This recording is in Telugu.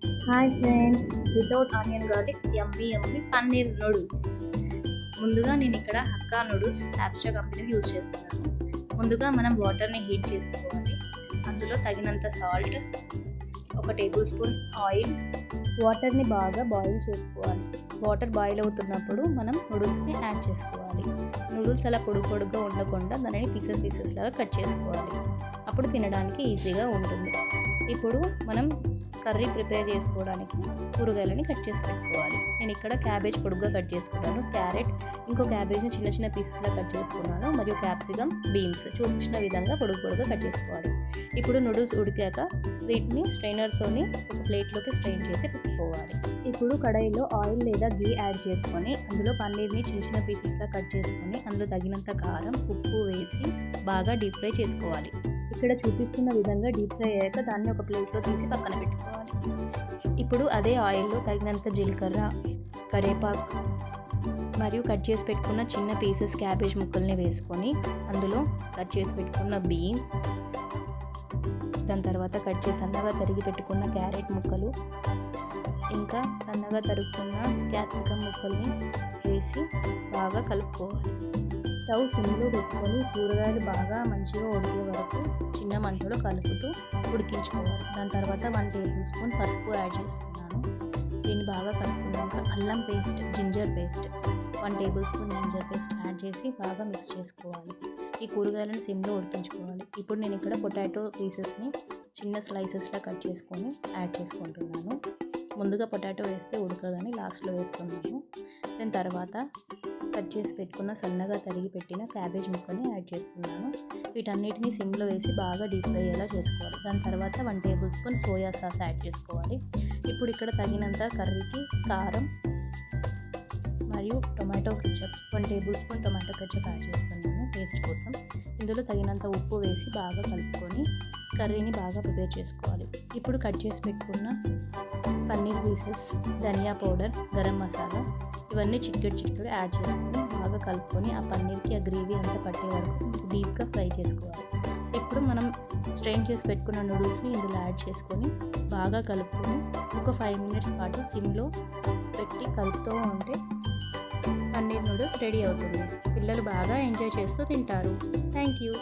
Hi friends, without onion garlic yummy paneer noodles. ముందుగా నేను ఇక్కడ హక్కా నూడిల్స్ యాప్స్ట్రా కంపెనీని యూజ్ చేస్తున్నాను. ముందుగా మనం వాటర్ని హీట్ చేసుకోవాలి. అందులో తగినంత సాల్ట్, 1 టేబుల్ స్పూన్ ఆయిల్, వాటర్ని బాగా బాయిల్ చేసుకోవాలి. వాటర్ బాయిల్ అవుతున్నప్పుడు మనం నూడిల్స్ని యాడ్ చేసుకోవాలి. నూడిల్స్ అలా పొడుగ్గా ఉండకుండా దానిని పీసెస్ లాగా కట్ చేసుకోవాలి. అప్పుడు తినడానికి ఈజీగా ఉంటుంది. ఇప్పుడు మనం కర్రీ ప్రిపేర్ చేసుకోవడానికి కూరగాయలని కట్ చేసి పెట్టుకోవాలి. నేను ఇక్కడ క్యాబేజ్ పొడుగ్గా కట్ చేసుకున్నాను, క్యారెట్, ఇంకో క్యాబేజ్ని చిన్న పీసెస్లా కట్ చేసుకున్నాను, మరియు క్యాప్సికమ్, బీన్స్ చూపించిన విధంగా పొడుగ్గా కట్ చేసుకోవాలి. ఇప్పుడు నూడిల్స్ ఉడికాక వీటిని స్ట్రైనర్తోని ఒక ప్లేట్లోకి స్ట్రెయిన్ చేసి పెట్టుకోవాలి. ఇప్పుడు కడాయిలో ఆయిల్ లేదా గీ యాడ్ చేసుకొని అందులో పన్నీర్ని చిన్న పీసెస్లా కట్ చేసుకొని అందులో తగినంత కారం, ఉప్పు వేసి బాగా డీప్ ఫ్రై చేసుకోవాలి. ఇక్కడ చూపిస్తున్న విధంగా డీప్ ఫ్రై అయ్యాక దాన్ని ఒక ప్లేట్లో తీసి పక్కన పెట్టుకోవాలి. ఇప్పుడు అదే ఆయిల్లో తగినంత జీలకర్ర, కరివేపాకు మరియు కట్ చేసి పెట్టుకున్న చిన్న పీసెస్ క్యాబేజ్ ముక్కల్ని వేసుకొని అందులో కట్ చేసి పెట్టుకున్న బీన్స్, దాని తర్వాత కట్ చేసి సన్నగా తరిగి పెట్టుకున్న క్యారెట్ ముక్కలు, ఇంకా సన్నగా తరుక్కున్న క్యాప్సికమ్ ముక్కల్ని వేసి బాగా కలుపుకోవాలి. స్టవ్ సిమ్లో పెట్టుకొని కూరగాయలు బాగా మంచిగా ఉడికే వరకు చిన్న మంటలో కలుపుతూ ఉడికించుకోవాలి. దాని తర్వాత 1 టేబుల్ స్పూన్ పసుపు యాడ్ చేస్తున్నాను. దీన్ని బాగా కలుపుకున్నాక అల్లం paste, ginger paste, 1 tablespoon ginger paste add చేసి బాగా మిక్స్ చేసుకోవాలి. ఈ కూరగాయలను సిమ్లో ఉడికించుకోవాలి. ఇప్పుడు నేను ఇక్కడ పొటాటో పీసెస్ని చిన్న స్లైసెస్లా కట్ చేసుకొని యాడ్ చేసుకుంటున్నాను. ముందుగా పొటాటో వేస్తే ఉడకదని లాస్ట్లో వేస్తున్నాను. దాని తర్వాత కట్ చేసి పెట్టుకున్న సన్నగా తరిగి పెట్టిన క్యాబేజ్ ముక్కని యాడ్ చేస్తున్నాను. వీటన్నిటిని సిమ్లో వేసి బాగా డీప్ ఫ్రై అయ్యేలా చేసుకోవాలి. దాని తర్వాత 1 table spoon soya sauce add చేసుకోవాలి. ఇప్పుడు ఇక్కడ తగినంత కర్రీకి కారం మరియు tomato ketchup, 1 table spoon tomato ketchup add చేస్తున్నాను టేస్ట్ కోసం. ఇందులో తగినంత ఉప్పు వేసి బాగా కలుపుకొని కర్రీని బాగా ప్రిపేర్ చేసుకోవాలి. ఇప్పుడు కట్ చేసి పెట్టుకున్న పన్నీర్ పీసెస్, ధనియా పౌడర్, గరం మసాలా ఇవన్నీ చిటికెడు యాడ్ చేసుకొని బాగా కలుపుకొని ఆ పన్నీర్కి ఆ గ్రేవీ అంతా పట్టే వరకు డీప్గా ఫ్రై చేసుకోవాలి. ఇప్పుడు మనం స్ట్రెయిన్ చేసి పెట్టుకున్న నూడిల్స్ని ఇందులో యాడ్ చేసుకొని బాగా కలుపుకొని ఒక 5 మినిట్స్ పాటు సిమ్లో పెట్టి కలుపుతూ ఉంటే పన్నీర్ నూడిల్స్ రెడీ అవుతుంది. పిల్లలు బాగా ఎంజాయ్ చేస్తూ తింటారు. Thank you.